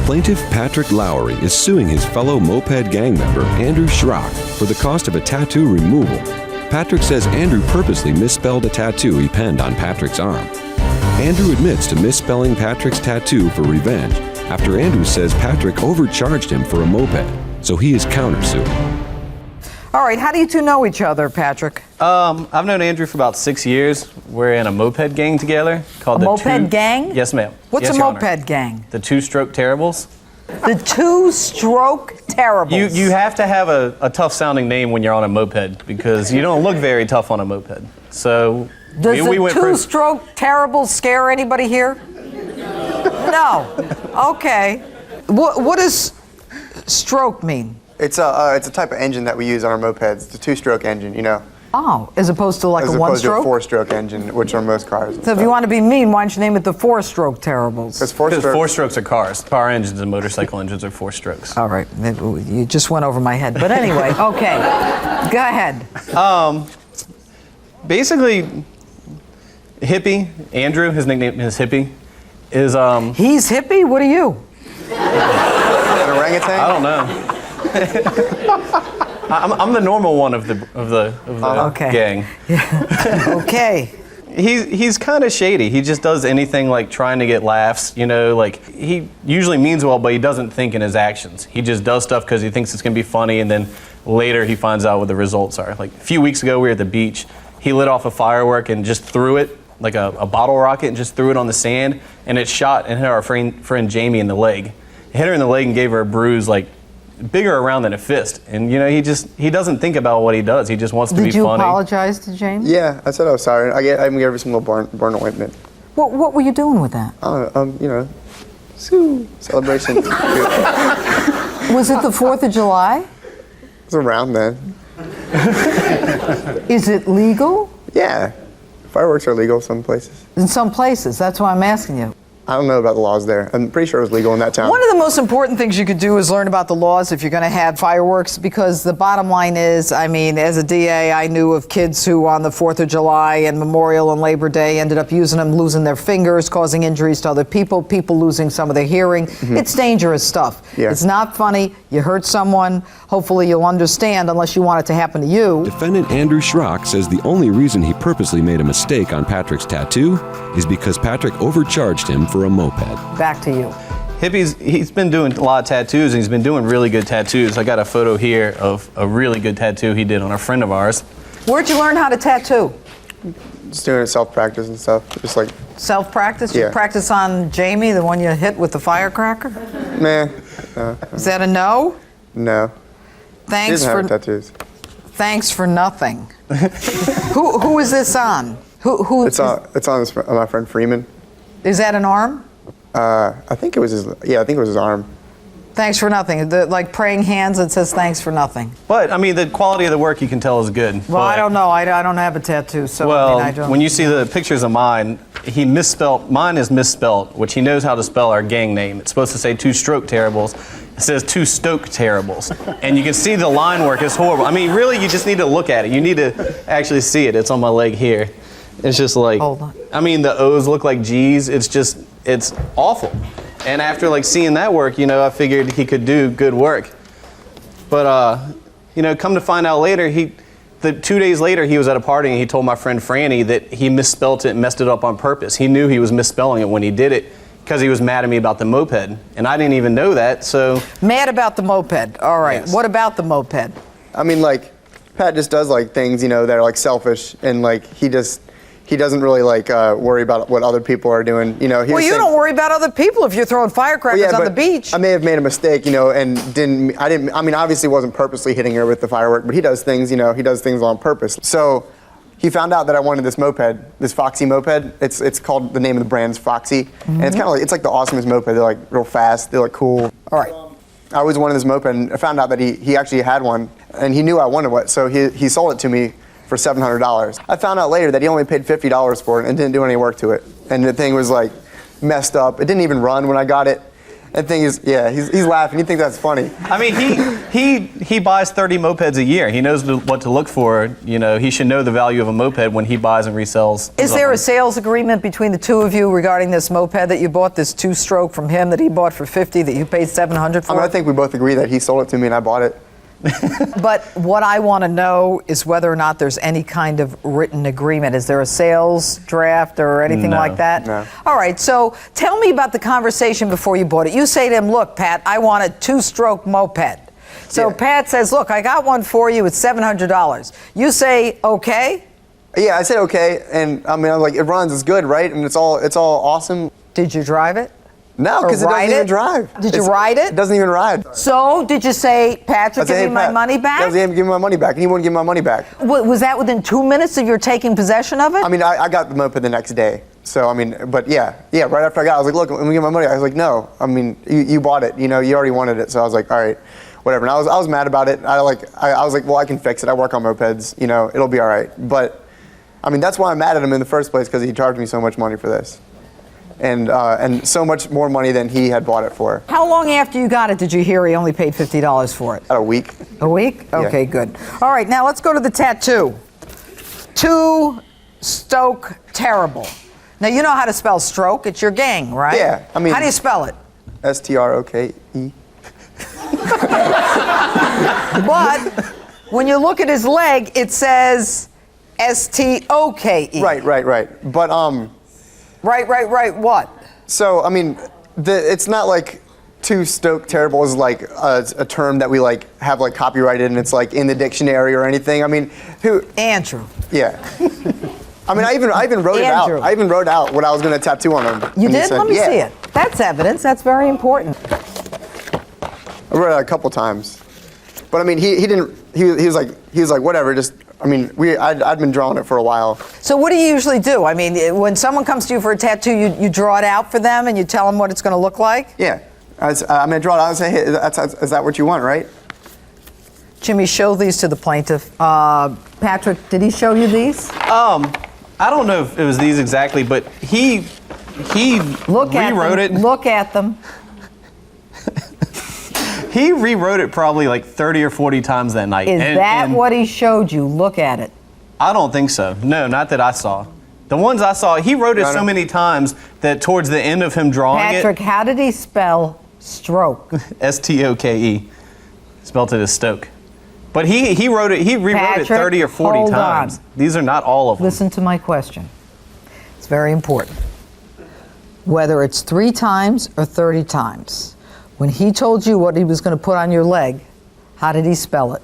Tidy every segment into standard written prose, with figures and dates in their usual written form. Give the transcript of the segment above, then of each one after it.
Plaintiff Patrick Lowry is suing his fellow Moped gang member Andrew Schrock for the cost of a tattoo removal. Patrick says Andrew purposely misspelled a tattoo he penned on Patrick's arm. Andrew admits to misspelling Patrick's tattoo for revenge after Andrew says Patrick overcharged him for a moped, so he is countersuing. All right, how do you two know each other, Patrick? I've known Andrew for about 6 years. We're in a moped gang together called Moped gang? Yes, ma'am. What's yes, a Your moped Honor. gang? The two-stroke terribles. The two-stroke terribles. You have to have a tough-sounding name when you're on a moped because you don't look very tough on a moped. So Does we the went two-stroke terribles scare anybody here? No. Okay. What does stroke mean? It's a type of engine that we use on our mopeds. It's a two-stroke engine, you know. Oh, as opposed to like as a opposed to a one-stroke? four-stroke engine, which are most cars. So if you want to be mean, why don't you name it the four-stroke terribles? Because Because four strokes are cars. Car engines and motorcycle engines are 4 strokes. All right, you just went over my head. But anyway, okay, go ahead. Basically, Hippie, Andrew, his nickname is Hippie, is He's hippie? What are you? An orangutan? I don't know. I'm the normal one of the Okay. gang. Okay. He's kind of shady. He just does anything like trying to get laughs, you know, like he usually means well, but he doesn't think in his actions. He just does stuff because he thinks it's going to be funny, and then later he finds out what the results are. Like a few weeks ago, we were at the beach. He lit off a firework and just threw it, like a bottle rocket, and just threw it on the sand, and it shot and hit our friend Jamie in the leg. It hit her in the leg and gave her a bruise like bigger around than a fist. And you know, he doesn't think about what he does. He just wants to be funny. Did you apologize to James? Yeah, I said I was sorry. I gave her some little burn ointment. What were you doing with that? You know, celebration. It Was it the 4th of July? was around then. Is it legal? Yeah, fireworks are legal some places. In some places, that's why I'm asking you. I don't know about the laws there. I'm pretty sure it was legal in that town. One of the most important things you could do is learn about the laws if you're going to have fireworks, because the bottom line is, I mean, as a DA, I knew of kids who on the 4th of July and Memorial and Labor Day ended up using them, losing their fingers, causing injuries to other people, people losing some of their hearing. Mm-hmm. It's dangerous stuff. Yeah. It's not funny. You hurt someone. Hopefully you'll understand, unless you want it to happen to you. Defendant Andrew Schrock says the only reason he purposely made a mistake on Patrick's tattoo is because Patrick overcharged him for a moped. Back to you. He's been doing a lot of tattoos, and he's been doing really good tattoos. I got a photo here of a really good tattoo he did on a friend of ours. Where'd you learn how to tattoo? Just doing self-practice and stuff. Just like, Self-practice? Yeah. You practice on Jamie, the one you hit with the firecracker? nah, Is that a no? no. He Thanks doesn't for have tattoos. Thanks for nothing. Who is this on? Who? It's on my friend Freeman. Is that an arm? I think it was his. Yeah, I think it was his arm. Thanks for nothing. Like praying hands that says thanks for nothing. But I mean, the quality of the work you can tell is good. Well, I but- don't know. I don't have a tattoo, so Well, I mean, I don't. when you see the pictures of mine, he misspelled. Mine is misspelled, which he knows how to spell our gang name. It's supposed to say two-stroke terribles. It says two-stoke terribles, and you can see the line work is horrible. I mean, really, you just need to look at it. You need to actually see it. It's on my leg here. It's just like, Hold on. I mean, the O's look like G's. It's awful. And after like seeing that work, you know, I figured he could do good work. But you know, come to find out later, 2 days later, he was at a party and he told my friend Franny that he misspelled it and messed it up on purpose. He knew he was misspelling it when he did it because he was mad at me about the moped, and I didn't even know that. So Mad about the moped. All right. Yes. What about the moped? I mean, like, Pat just does like things, you know, that are like selfish, and like he doesn't really like worry about what other people are doing. You know, Well, you don't worry about other people if you're throwing firecrackers on the beach. I may have made a mistake, you know, and I mean, obviously wasn't purposely hitting her with the firework, but he does things, you know, he does things on purpose. So he found out that I wanted this moped, this Foxy moped. It's called, the name of the brand's Foxy. And it's kind of like, it's like the awesomest moped. They're like real fast, they're like cool. All right. I always wanted this moped, and I found out that he actually had one, and he knew I wanted one, so he sold it to me for $700. I found out later that he only paid $50 for it and didn't do any work to it. And the thing was like messed up. It didn't even run when I got it. And thing is, yeah, he's laughing. He thinks that's funny. I mean, he buys 30 mopeds a year. He knows what to look for. You know, he should know the value of a moped when he buys and resells. Is there a sales agreement between the two of you regarding this moped that you bought, this two-stroke from him that he bought for $50 that you paid $700 for? I mean, I think we both agree that he sold it to me and I bought it. But what I want to know is whether or not there's any kind of written agreement. Is there a sales draft or anything like that? No. All right, so tell me about the conversation before you bought it. You say to him, look, Pat, I want a two-stroke moped. So Yeah. Pat says, look, I got one for you. It's $700. You say, okay? Yeah, I said okay, and I mean, I was like, it runs, it's good, right? And it's all awesome. Did you drive it? No, because it ride doesn't even it? drive. Did you ride it? It doesn't even ride. So did you say, Patrick, I said, give hey, me my Pat. money back? Yeah, I was like, give me my money back, and he wouldn't give me my money back. Was that within 2 minutes of your taking possession of it? I mean, I got the moped the next day. So, I mean, but yeah, right after I got it, I was like, look, let me get my money. I was like, no, I mean, you bought it, you know, you already wanted it. So I was like, all right, whatever. And I was mad about it. I was like, well, I can fix it. I work on mopeds, you know, it'll be all right. But, I mean, that's why I'm mad at him in the first place, because he charged me so much money for this. And so much more money than he had bought it for. How long after you got it did you hear he only paid $50 for it? About a week. A week? Okay, Yeah. good. All right, now let's go to the tattoo. Stoke terrible. Now, you know how to spell stroke. It's your gang, right? Yeah, I mean- How do you spell it? STROKE. But when you look at his leg, it says STOKE. Right. But, Right, what? so, I mean, it's not like two stoke terrible is like a term that we like have like copyrighted and it's like in the dictionary or anything. I mean, Andrew. yeah. I mean, I even wrote it out. Andrew. I even wrote out what I was going to tattoo on him. You And he did? said, Let me yeah. see it. That's evidence. That's very important. I wrote it out a couple times. But I mean, he was like, whatever, just, I mean, I'd been drawing it for a while. So what do you usually do? I mean, when someone comes to you for a tattoo, you draw it out for them and you tell them what it's going to look like? Yeah. I mean, I draw it out and say, hey, is that what you want, right? Jimmy, show these to the plaintiff. Patrick, did he show you these? I don't know if it was these exactly, but he Look at rewrote them. it. Look at them. He rewrote it probably like 30 or 40 times that night. Is that what he showed you? Look at it. I don't think so. No, not that I saw. The ones I saw, he wrote it so many times that towards the end of him drawing Patrick, how did he spell stroke? it, STOKE, spelled it as Stoke. But he rewrote it Patrick, 30 or 40 hold times. on. These are not all of them. Listen to my question. It's very important. Whether it's 3 times or 30 times, when he told you what he was going to put on your leg, how did he spell it?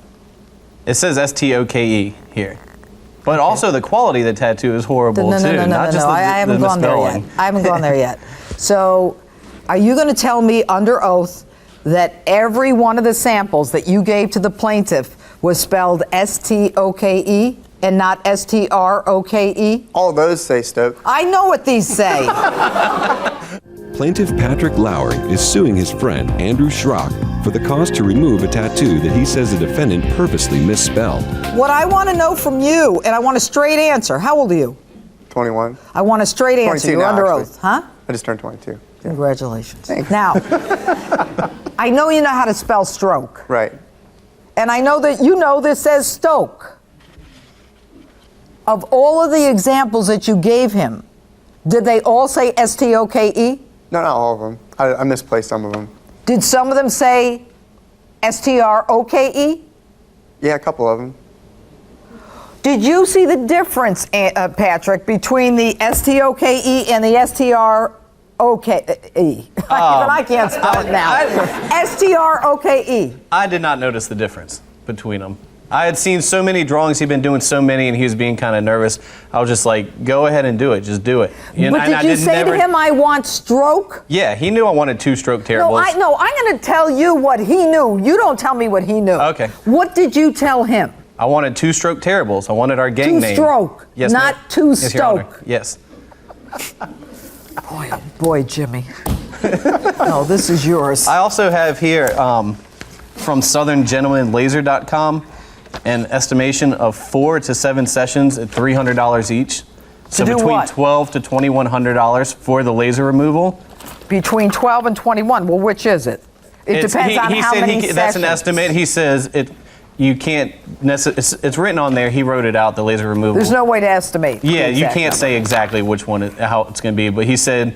It says STOKE here. But also the quality of the tattoo is horrible No, too. no, Not just I haven't gone there yet. misspelling. I haven't gone there yet. So, are you going to tell me under oath that every one of the samples that you gave to the plaintiff was spelled STOKE and not STROKE? All of those say stoke. I know what these say. Plaintiff Patrick Lowry is suing his friend Andrew Schrock for the cost to remove a tattoo that he says the defendant purposely misspelled. What I want to know from you, and I want a straight answer. How old are you? 21. I want a straight answer. 22 You're now, under actually. oath, huh? I just turned 22. Yeah. Congratulations. Thanks. Now, I know you know how to spell stroke. Right. And I know that you know this says Stoke. Of all of the examples that you gave him, did they all say STOKE? No, not all of them. I misplaced some of them. Did some of them say STROKE? Yeah, a couple of them. Did you see the difference, Patrick, between the STOKE and the STROKE? Even I can't spell it now. STROKE. I did not notice the difference between them. I had seen so many drawings, he'd been doing so many, and he was being kind of nervous. I was just like, go ahead and do it, just do it. But did you say to him, I want stroke? Yeah, he knew I wanted 2 stroke terribles. No, I'm going to tell you what he knew. You don't tell me what he knew. Okay. What did you tell him? I wanted 2 stroke terribles. I wanted our gang name. 2 stroke, Yes, not ma'am. 2 Yes, Your Honor. stoke. Yes. Boy, oh boy, Jimmy. No, this is yours. I also have here from SouthernGentlemanLaser.com an estimation of 4 to 7 sessions at $300 each. So do between what? $1,200 to $2,100 for the laser removal. Between 12 and 21. Well, which is it? It depends on how many sessions. That's an estimate. He says you can't necessarily, it's written on there, he wrote it out, the laser removal. There's no way to estimate. Yeah, you can't say exactly which one, how it's going to be, but he said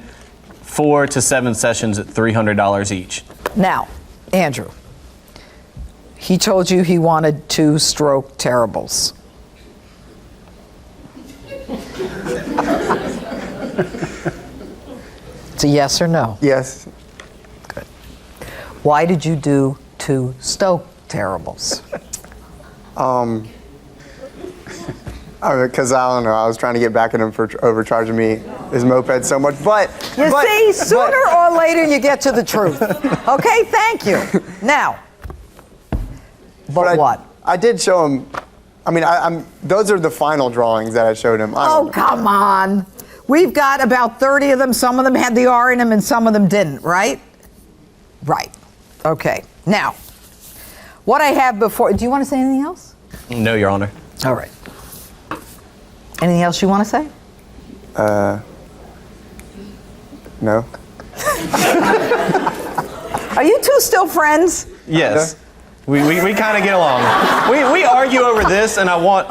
4 to 7 sessions at $300 each. Now, Andrew, he told you he wanted 2 stroke terribles. It's a yes or no? Yes. Good. Why did you do 2 Stoke terribles? Because I don't know, I was trying to get back at him for overcharging me his moped so much, but... See, sooner or later you get to the truth. Okay, thank you. Now, but what? I did show him, I mean, those are the final drawings that I showed him. Oh, come on. We've got about 30 of them. Some of them had the R in them and some of them didn't, right? Right. Okay. Now, what I have before, do you want to say anything else? No, Your Honor. All right. Anything else you want to say? No. Are you two still friends? Yes. We kind of get along. We argue over this, and I want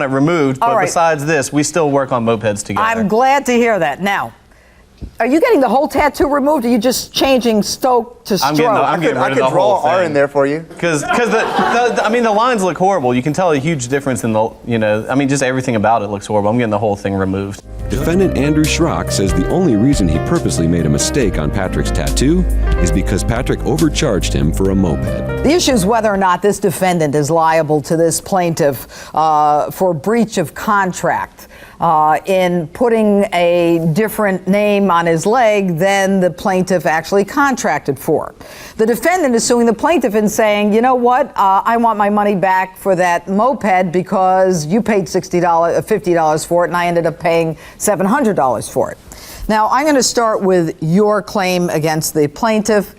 it removed. But besides this, we still work on mopeds together. I'm glad to hear that. Now, are you getting the whole tattoo removed, or are you just changing Stoke to Stroke? I'm getting rid of the I could draw whole thing. R in there for you. Because the lines look horrible. You can tell a huge difference in just everything about it looks horrible. I'm getting the whole thing removed. Defendant Andrew Schrock says the only reason he purposely made a mistake on Patrick's tattoo is because Patrick overcharged him for a moped. The issue is whether or not this defendant is liable to this plaintiff for breach of contract in putting a different name on his leg than the plaintiff actually contracted for. The defendant is suing the plaintiff and saying, you know what, I want my money back for that moped because you paid $50 for it and I ended up paying $700 for it. Now, I'm going to start with your claim against the plaintiff.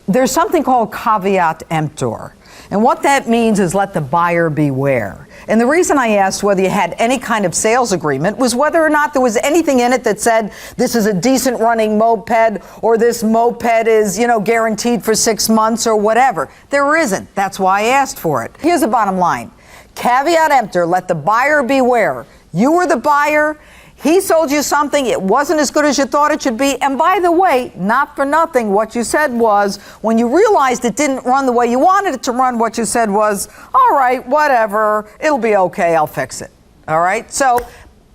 There's something called caveat emptor. And what that means is let the buyer beware. And the reason I asked whether you had any kind of sales agreement was whether or not there was anything in it that said this is a decent running moped or this moped is, guaranteed for 6 months or whatever. There isn't. That's why I asked for it. Here's the bottom line. Caveat emptor, let the buyer beware. You were the buyer. He sold you something, it wasn't as good as you thought it should be, and by the way, not for nothing, what you said was, when you realized it didn't run the way you wanted it to run, what you said was, all right, whatever, it'll be okay, I'll fix it. All right? So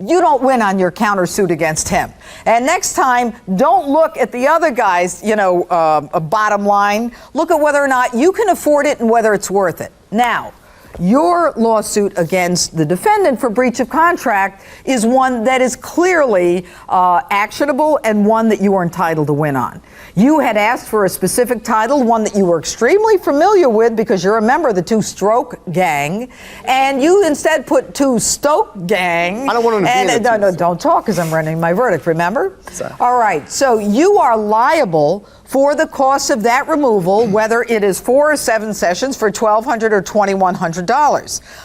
you don't win on your countersuit against him. And next time, don't look at the other guy's, bottom line. Look at whether or not you can afford it and whether it's worth it. Now, your lawsuit against the defendant for breach of contract is one that is clearly actionable and one that you are entitled to win on. You had asked for a specific title, one that you were extremely familiar with because you're a member of the 2 Stroke gang, and you instead put 2 Stoke gang. I don't want to be No, don't talk because I'm rendering my verdict, remember? Sorry. All right, so you are liable for the cost of that removal, whether it is 4 or 7 sessions for $1,200 or $2,100.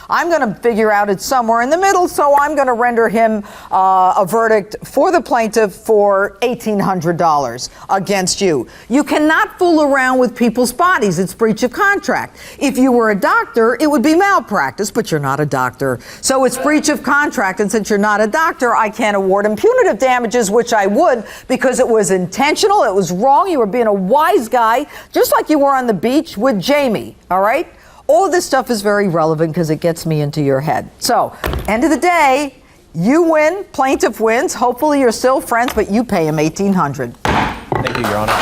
I'm going to figure out it's somewhere in the middle, so I'm going to render him a verdict for the plaintiff for $1,800 against you. You cannot fool around with people's bodies. It's breach of contract. If you were a doctor, it would be malpractice, but you're not a doctor. So it's breach of contract, and since you're not a doctor, I can't award him punitive damages, which I would because it was intentional, it was wrong, you were being a wise guy, just like you were on the beach with Jamie, all right? All of this stuff is very relevant because it gets me into your head. So, end of the day, you win, plaintiff wins. Hopefully you're still friends, but you pay him $1,800. Thank you, Your Honor.